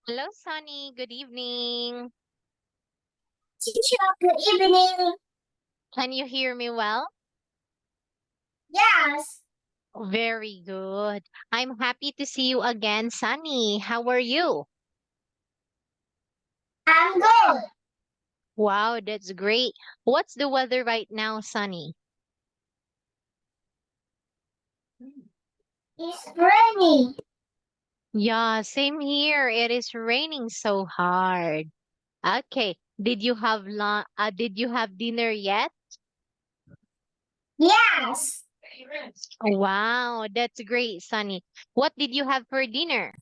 Hello, Sunny. Good evening. Teacher, good evening. Can you hear me well? Yes, Very good. I'm happy to see you again, Sunny. How are you? I'm good. Wow, that's great. What's the weather right now, Sunny? It's raining. Yeah, same here. It is raining so hard. Okay. Did you have dinner yet? Yes. Wow, that's great, Sunny. What did you have for dinner?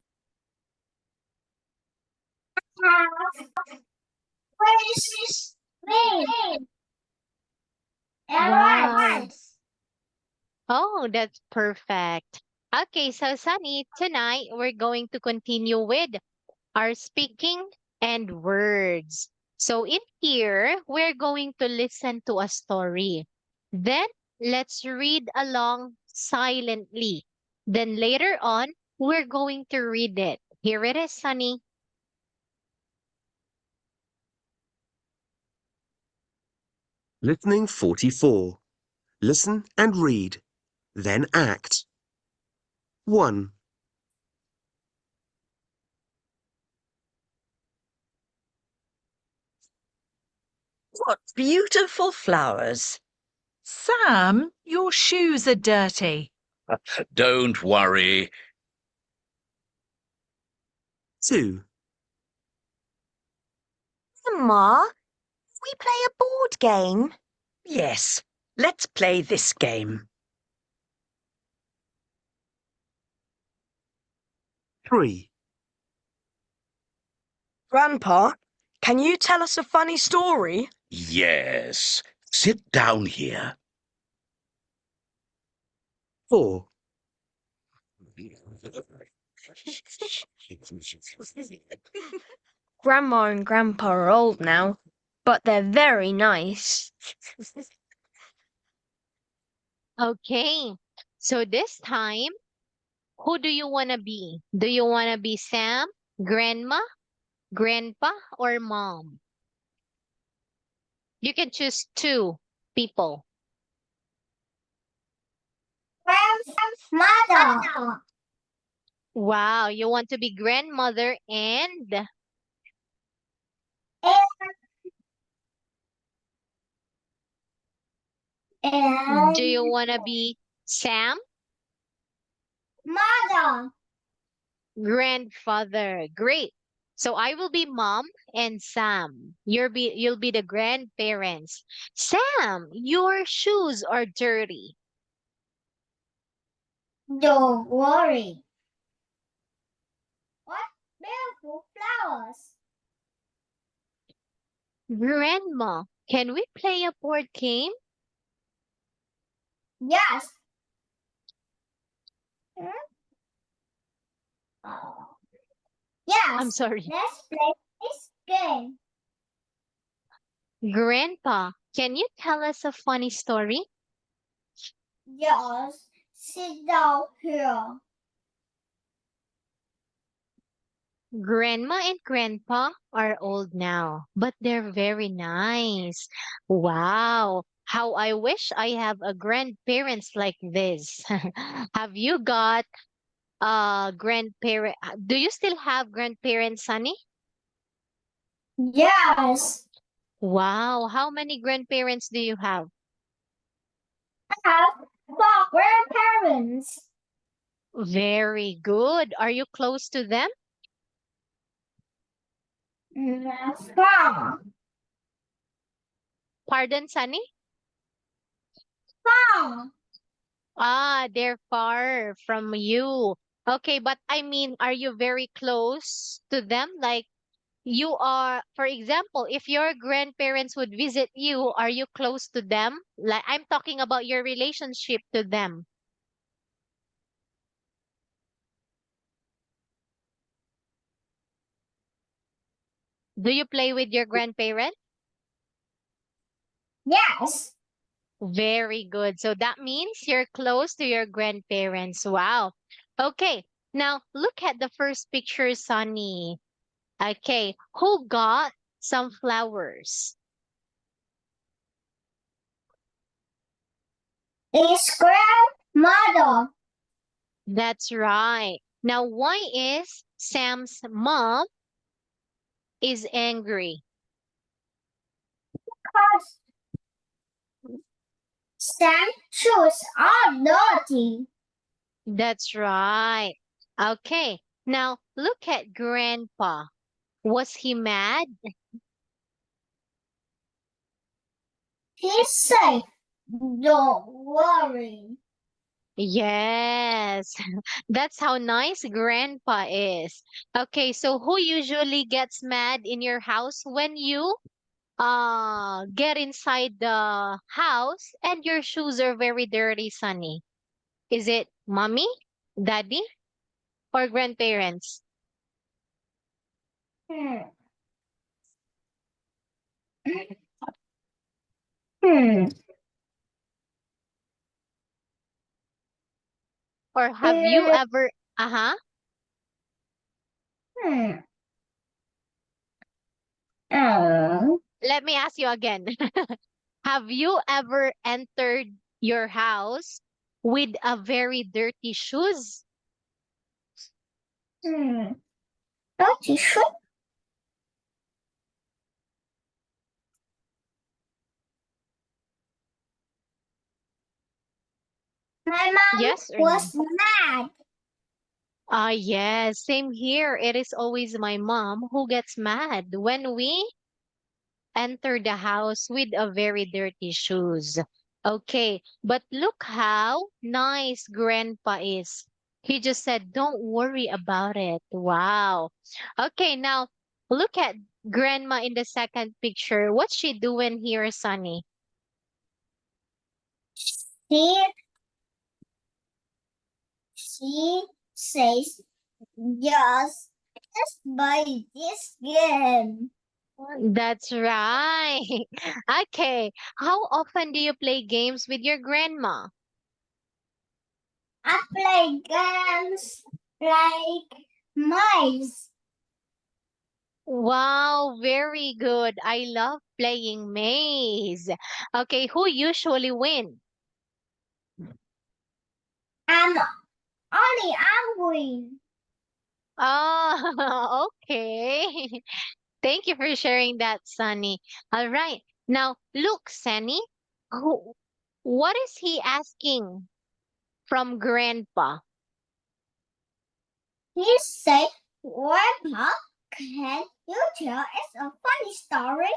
Where is this rain? And Wow. rice. Oh, that's perfect. Okay, so Sunny, tonight we're going to continue with our speaking and words. So in here, we're going to listen to a story. Then let's read along silently. Then later on, we're going to read it. Here it is, Sunny. Listening 44. Listen and read. Then act. 1, What beautiful flowers. Sam, your shoes are dirty. Don't worry. 2, Grandma, we play a board game? Yes, let's play this game. 3, Grandpa, can you tell us a funny story? Yes. Sit down here. 4, Grandma and Grandpa are old now, but they're very nice. Okay, so this time, who do you want to be? Do you want to be Sam, Grandma, Grandpa, or Mom? You can choose two people. Grandmother. Wow, you want to be grandmother and do And you want to be Sam, mother. grandfather? Great. So I will be mom and Sam. You'll be the grandparents. Sam, your shoes are dirty. Don't worry. What beautiful flowers. Grandma, can we play a board game? Yes. I'm Yes. sorry. Let's play this game. Grandpa, can you tell us a funny story? Yes. Sit down here. Grandma and grandpa are old now, but they're very nice. Wow. How I wish I have a grandparents like this. Have you got a grandparent? Do you still have grandparents, Sunny? Yes. Wow. How many grandparents do you have? I have four grandparents. Very good. Are you close to them? Far. Pardon, Sunny? Far. Ah, they're far from you. Okay, but I mean, are you very close to them? Like you are, for example, if your grandparents would visit you, are you close to them? Like I'm talking about your relationship to them. Do you play with your grandparents? Yes. Very good. So that means you're close to your grandparents. Wow. Okay. Now look at the first picture, Sunny. Okay, who got some flowers? It's grandmother. That's right. Now, why is Sam's mom is angry? Cause Sam's shoes are dirty. That's right. Okay, now look at Grandpa. Was he mad? He said, "Don't worry." Yes, that's how nice Grandpa is. Okay, so who usually gets mad in your house when you get inside the house and your shoes are very dirty, Sunny? Is it mommy, daddy, or grandparents? Hmm. Hmm. Or have you Uh, ever, uh-huh, hmm. Oh. let me ask you again. Have you ever entered your house with a very dirty shoes? Hmm. Dirty shoes. My mom Yes or no? was mad. Yes, same here. It is always my mom who gets mad when we enter the house with a very dirty shoes. Okay, but look how nice Grandpa is. He just said, "Don't worry about it." Wow. Okay, now look at Grandma in the second picture. What's she doing here, Sunny? She, she says, just buy this game. That's right. Okay, how often do you play games with your grandma? I play games like mice. Wow, very good. I love playing maze. Okay, who usually win? I'm only angry. Oh, okay. Thank you for sharing that, Sunny. All right. Now, look, Sunny, who, what is he asking from Grandpa? He said, Grandpa, can you tell us a funny story?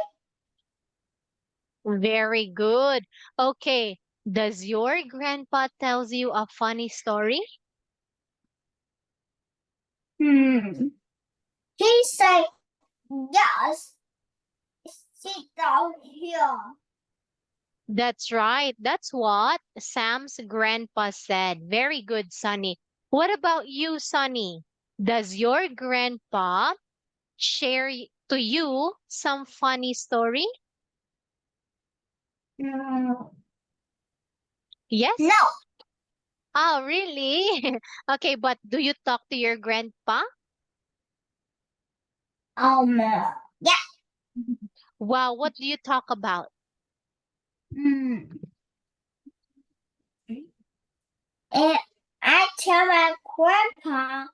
Very good. Okay, does your grandpa tells you a funny story? Hmm. He said, yes, sit down here. That's right. That's what Sam's grandpa said. Very good, Sunny. What about you, Sunny? Does your grandpa share to you some funny story? Hmm. Yes? No. Oh, really? Okay, but do you talk to your grandpa? Yeah. Wow, what do you talk about? Hmm. And I tell my grandpa,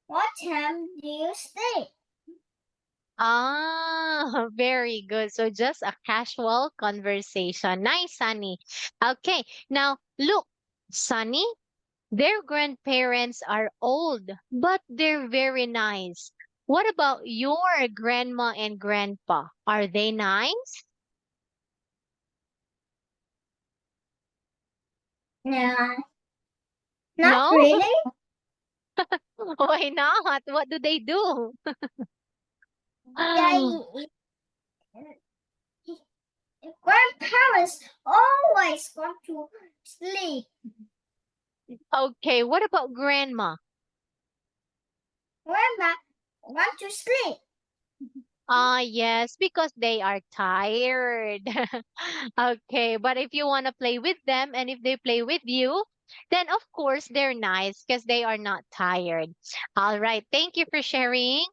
what time do you sleep? Ah, very good. So just a casual conversation. Nice, Sunny. Okay, now look, Sunny, their grandparents are old, but they're very nice. What about your grandma and grandpa? Are they nice? No, not No? really. Why not? What do they do? They, grandparents always want to sleep. Okay, what about grandma? Grandma want to sleep. Yes, because they are tired. Okay, but if you want to play with them and if they play with you, then of course they're nice because they are not tired. All right. Thank you for sharing,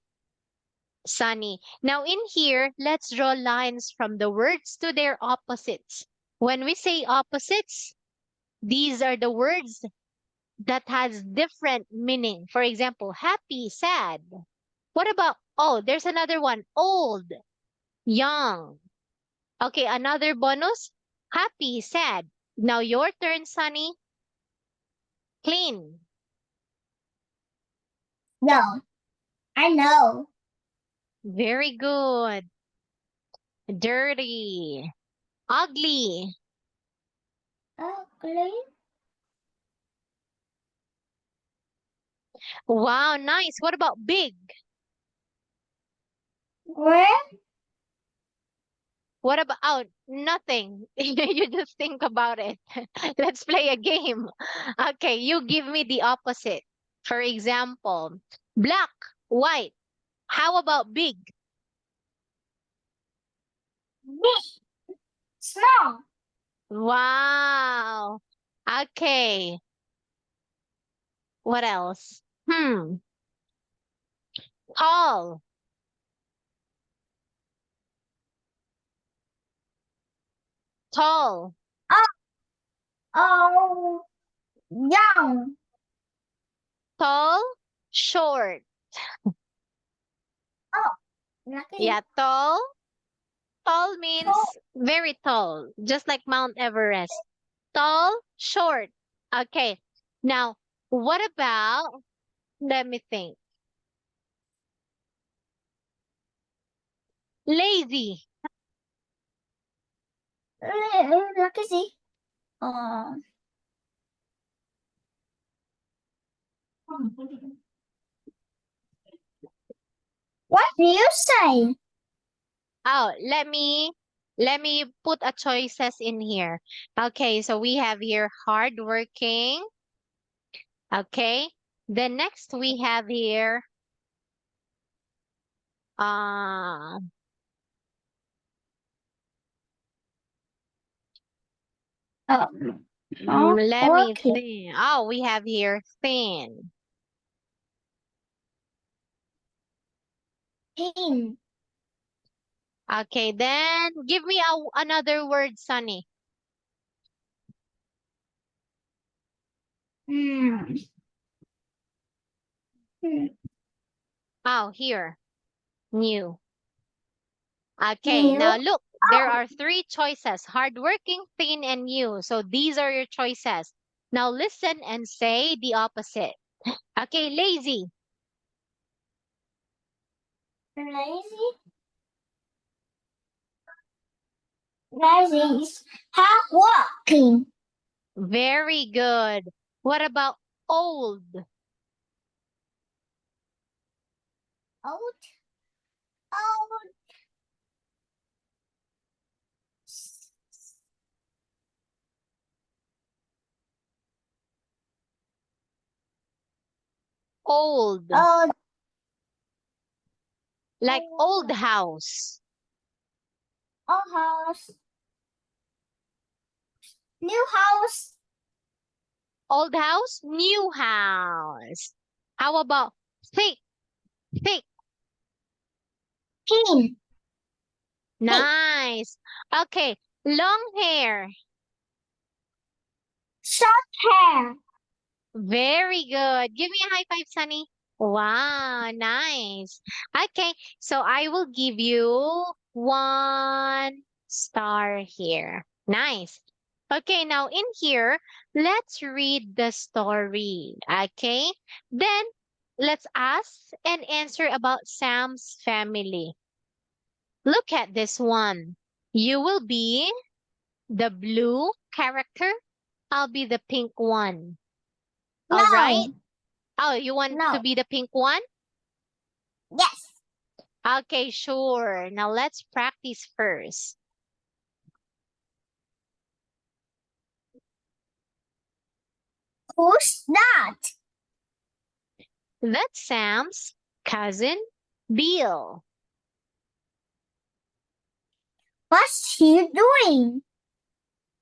Sunny. Now in here, let's draw lines from the words to their opposites. When we say opposites, these are the words that has different meaning. For example, happy, sad. What about, oh, there's another one, old, young. Okay, another bonus, happy, sad. Now your turn, Sunny. Clean, No, I know. very good. Dirty, ugly. Ugly. Wow, nice. What about big? Where? What about, oh, nothing. You just think about it. Let's play a game. Okay, you give me the opposite. For example, black, white. How about big? Big. Small. Wow. Okay. What else? Tall, tall, Oh, young. tall, short. Lucky. Yeah, tall. Tall means Tall. very tall, just like Mount Everest. Tall, short. Okay. Now, what about, let me think. Lazy. Lucky see. Oh. What do you say? Oh, let me put a choices in here. Okay, so we have here hardworking. Okay. Then next we have here uh Oh, let me okay. think. Oh, we have here thin. Pin. Okay, then give me another word, Sunny. Hmm. Hmm. Oh, here. New. Okay, New. now look, there are three choices, hardworking, thin, and new. So these are your choices. Now listen and say the opposite. Okay, lazy. Lazy. Lazy is hard working. Very good. What about old? Old. Old. Old. Old. Like old house. Old house. New house. Old house, new house. How about thick? Thick. Pin. Nice. Okay, long hair. Short hair. Very good. Give me a high five, Sunny. Wow, nice. Okay, so I will give you 1 star here. Nice. Okay, now in here, let's read the story. Okay, then let's ask and answer about Sam's family. Look at this one. You will be the blue character. I'll be the pink one. All right. No. Oh, you want to No. be the pink one? Yes. Okay, sure. Now let's practice first. Who's that? That's Sam's cousin, Bill. What's he doing?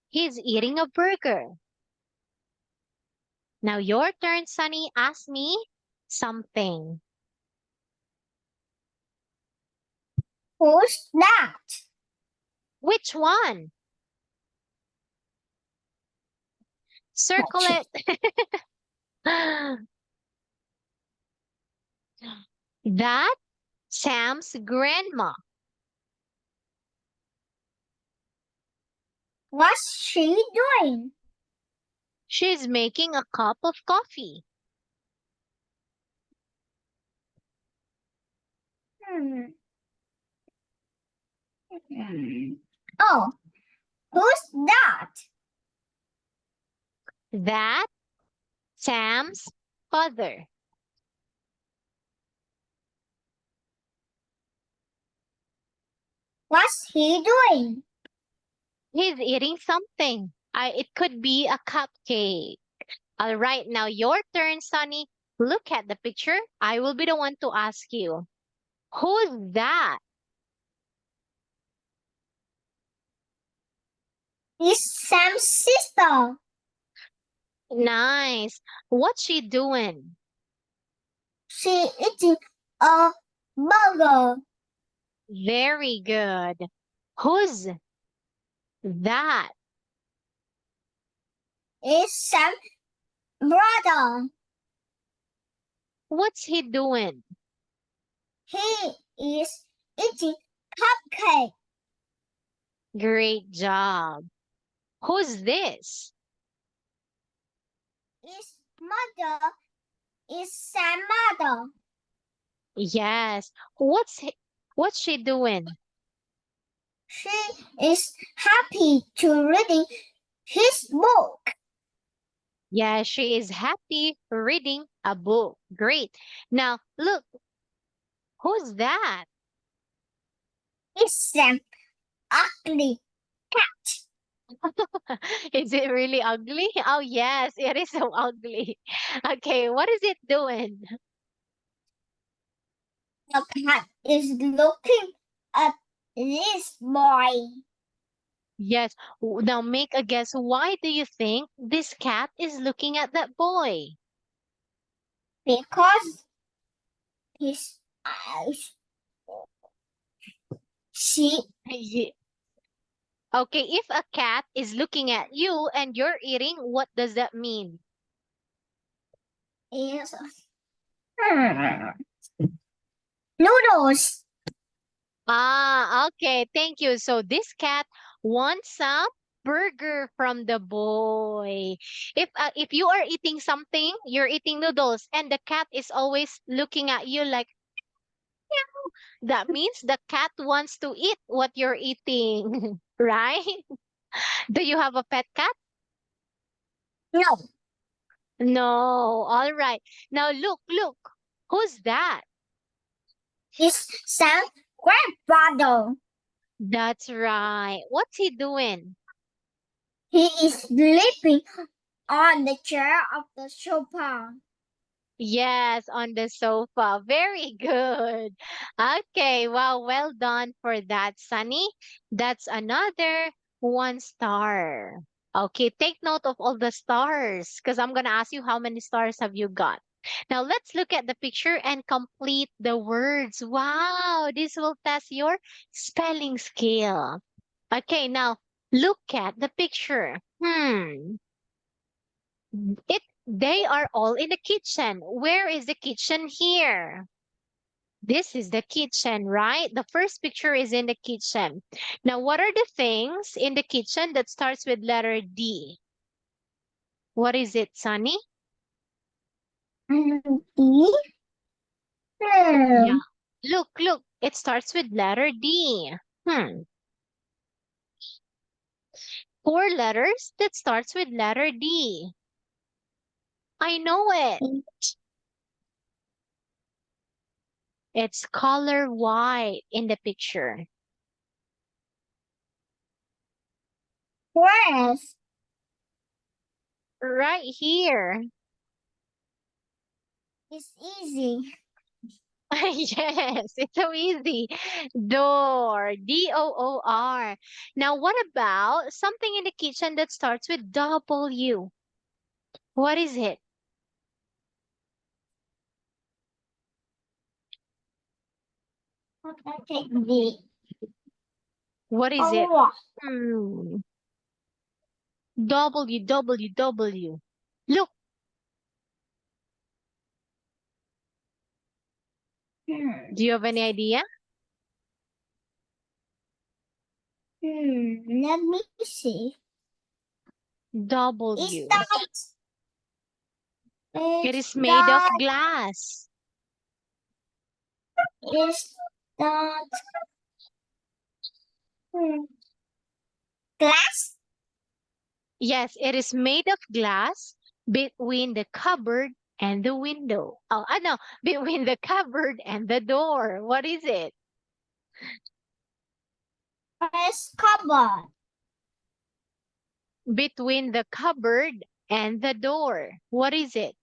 He's eating a burger. Now your turn, Sunny. Ask me something. Who's that? Which one? Circle it. That Sam's grandma. What's she doing? She's making a cup of coffee. Hmm. Oh, who's that? That Sam's father. What's he doing? He's eating something. It could be a cupcake. All right, now your turn, Sunny. Look at the picture. I will be the one to ask you. Who's that? It's Sam's sister. Nice. What's she doing? She eating a burger. Very good. Who's that? It's Sam's brother. What's he doing? He is eating cupcake. Great job. Who's this? His mother is Sam's mother. Yes. What's she doing? She is happy to reading his book. Yeah, she is happy reading a book. Great. Now, look, who's that? It's Sam's ugly cat. Is it really ugly? Oh, yes, it is so ugly. Okay, what is it doing? The cat is looking at this boy Yes. Now make a guess. Why do you think this cat is looking at that boy? because his eyes she Ye- Okay, if a cat is looking at you and you're eating, what does that mean? is noodles. Ah, okay. Thank you. So this cat wants some burger from the boy. If you are eating something, you're eating noodles, and the cat is always looking at you like, that means the cat wants to eat what you're eating, right? Do you have a pet cat? No, No. All right. Now look. Who's that? it's Sam's grandfather. That's right. What's he doing? He is sleeping on the chair of the sofa. Yes, on the sofa. Very good. Okay, well done for that, Sunny. That's another 1 star. Okay, take note of all the stars because I'm going to ask you how many stars have you got. Now let's look at the picture and complete the words. Wow, this will test your spelling skill. Okay, now look at the picture. They are all in the kitchen. Where is the kitchen here? This is the kitchen, right? The first picture is in the kitchen. Now, what are the things in the kitchen that starts with letter D? What is it, Sunny? D. Yeah. Look. It starts with letter D. 4 letters that starts with letter D. I know it. It's color white in the picture. Where's Right here. it's easy. Yes, it's so easy. Door. D-O-O-R. Now, what about something in the kitchen that starts with W? What is it? Okay, take the What is it? oh, Hmm. W. Look, do you have any idea? Let me see. Is W. It is is made of that glass. is that hmm, glass? Yes, it is made of glass between the cupboard and the window. Oh, I know, between the cupboard and the door. What is it? Is cupboard. Between the cupboard and the door. What is it?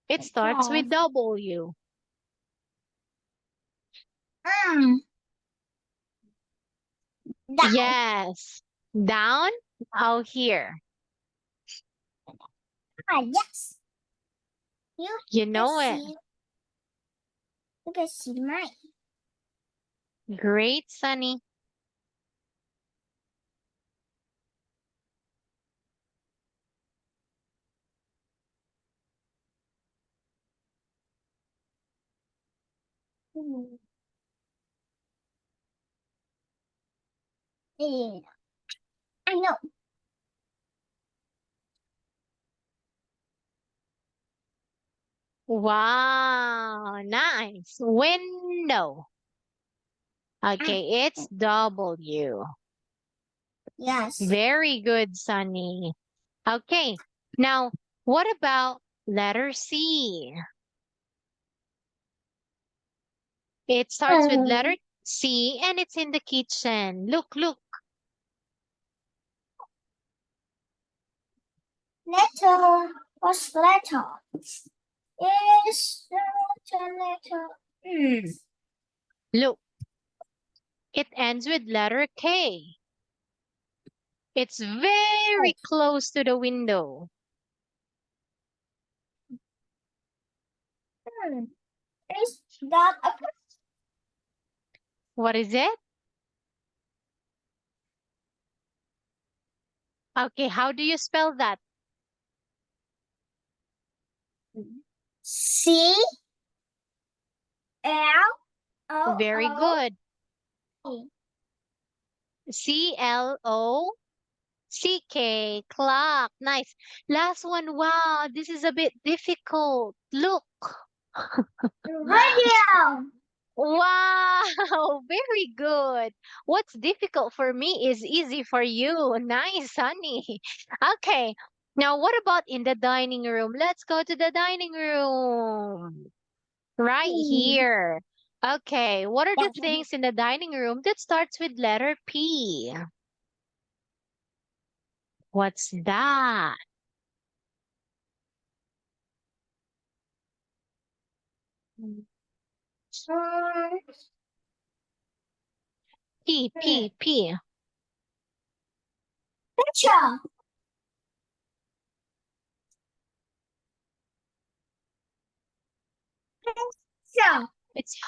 It starts with W. Mm. That Yes. Down? Oh, here. yes. You know it. You can see mine. Great, Sunny. Yeah. I know. Wow, nice. Window. Okay, it's W. Yes. Very good, Sunny. Okay, now what about letter C? It starts with letter C and it's in the kitchen. Look, look. Letter. What's letter? Is letter. Look. It ends with letter K. It's very close to the window. Is that a What is it? Okay, how do you spell that? C L O Very O good. E? CLOCK, clock. Nice. Last one. Wow, this is a bit difficult. Look. Radio. Wow, very good. What's difficult for me is easy for you. Nice, honey. Okay, now what about in the dining room? Let's go to the dining room. Right here. Okay, what are the things in the dining room that starts with letter P? What's that? P. Picture. Picture. It's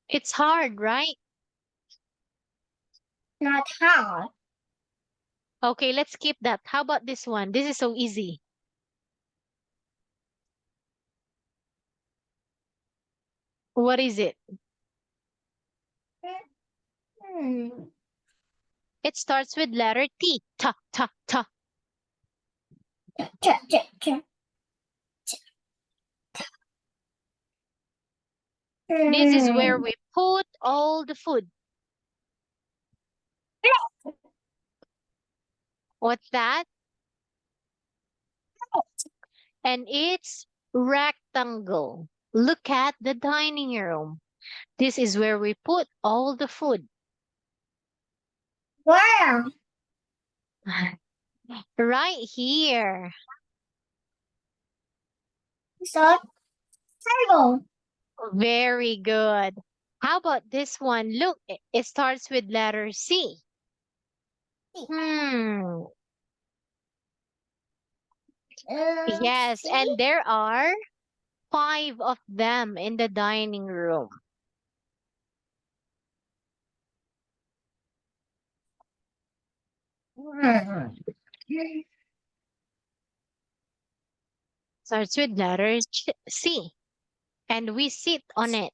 it's hard, right? Not hard. Okay, let's skip that. How about this one? This is so easy. What is it? It starts with letter T. Ta, ta, ta. This is where we put all the food. What's that? And it's rectangle. Look at the dining room. This is where we put all the food. Where? Right here. So table. Very good. How about this one? Look, it starts with letter C. Hmm. Yes, See? and there are 5 of them in the dining room. Starts with letter C. And we sit on it.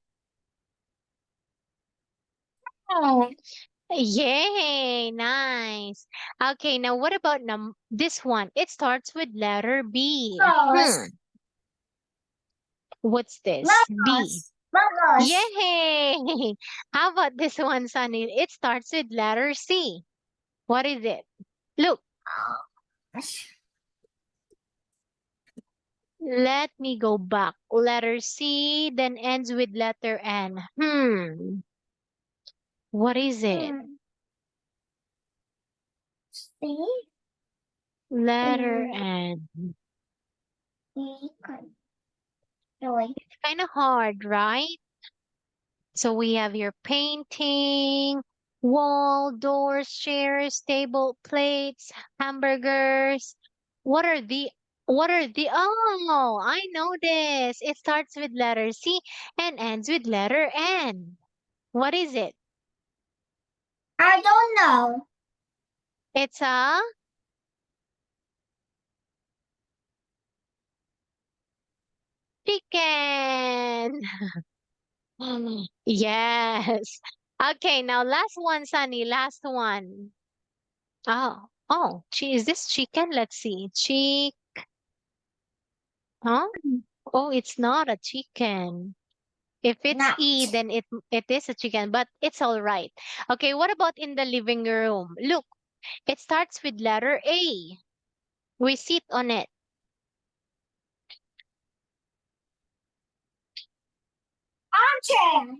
Yay, nice. Okay, now what about this one? It starts with letter B. Bus. What's this? B. Bus. Yay! How about this one, Sunny? It starts with letter C. What is it? Look, let me go back. Letter C, then ends with letter N. What is it? C. Letter N. It's kind of hard, right? So we have your painting, wall, doors, chairs, table, plates, hamburgers. Oh, I know this. It starts with letter C and ends with letter N. What is it? I don't know. It's a chicken. Yes. Okay, now last one, Sunny. Last one. Is this chicken? Let's see. Huh? Oh, it's not a chicken. If it's Not. E, then it is a chicken, but it's all right. Okay, what about in the living room? Look, it starts with letter A. We sit on it. Armchair.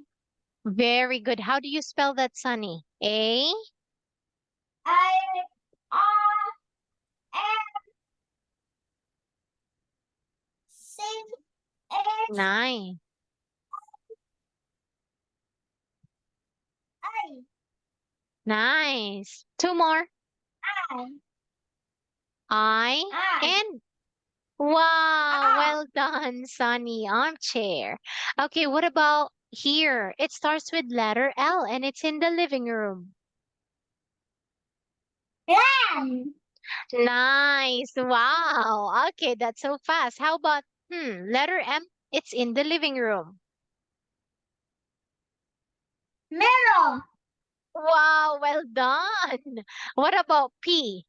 Very good. How do you spell that, Sunny? A? A-R-M-C-H-I. Nice. Nice. Two more. I and wow, well done, Sunny. Armchair. Okay, what about here? It starts with letter L and it's in the living room. Lamb. Nice. Wow. Okay, that's so fast. How about letter M? It's in the living room. Mirror. Wow, well done. What about P?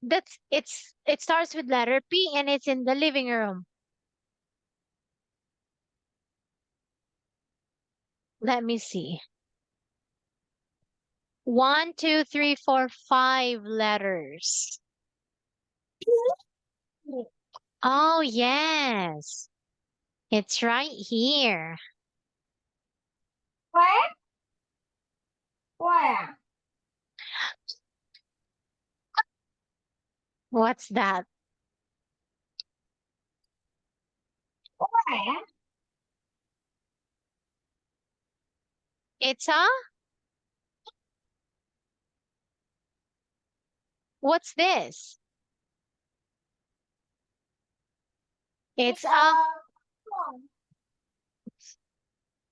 It starts with letter P and it's in the living room. Let me see. 1, 2, 3, 4, 5 letters. Oh, yes. It's right here. Where? Where? What's that? Where? It's a What's this? It's a phone.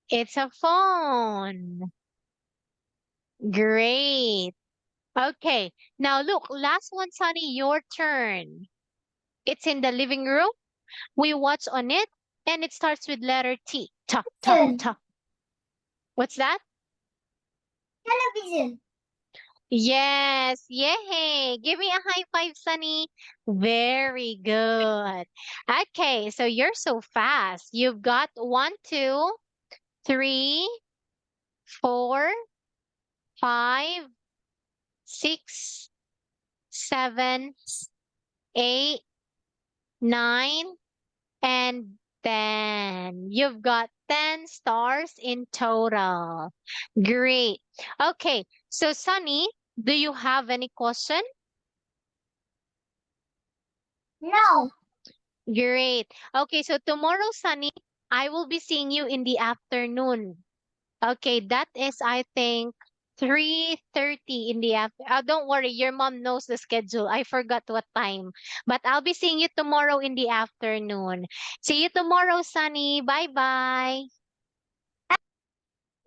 It's a phone. Great. Okay. Now look, last one, Sunny, your turn. It's in the living room. We watch on it and it starts with letter T. Ta, ta, Television. ta. What's that? Television. Yes. Yay. Give me a high five, Sunny. Very good. Okay, so you're so fast. You've got 1, 2, 3, 4, 5, 6, 7, 8, 9, and 10. You've got 10 stars in total. Great. Okay, so Sunny, do you have any question? No. Great. Okay, so tomorrow, Sunny, I will be seeing you in the afternoon. Okay, that is, I think, 3:30 in the afternoon. Don't worry, your mom knows the schedule. I forgot what time. But I'll be seeing you tomorrow in the afternoon. See you tomorrow, Sunny. Bye-bye.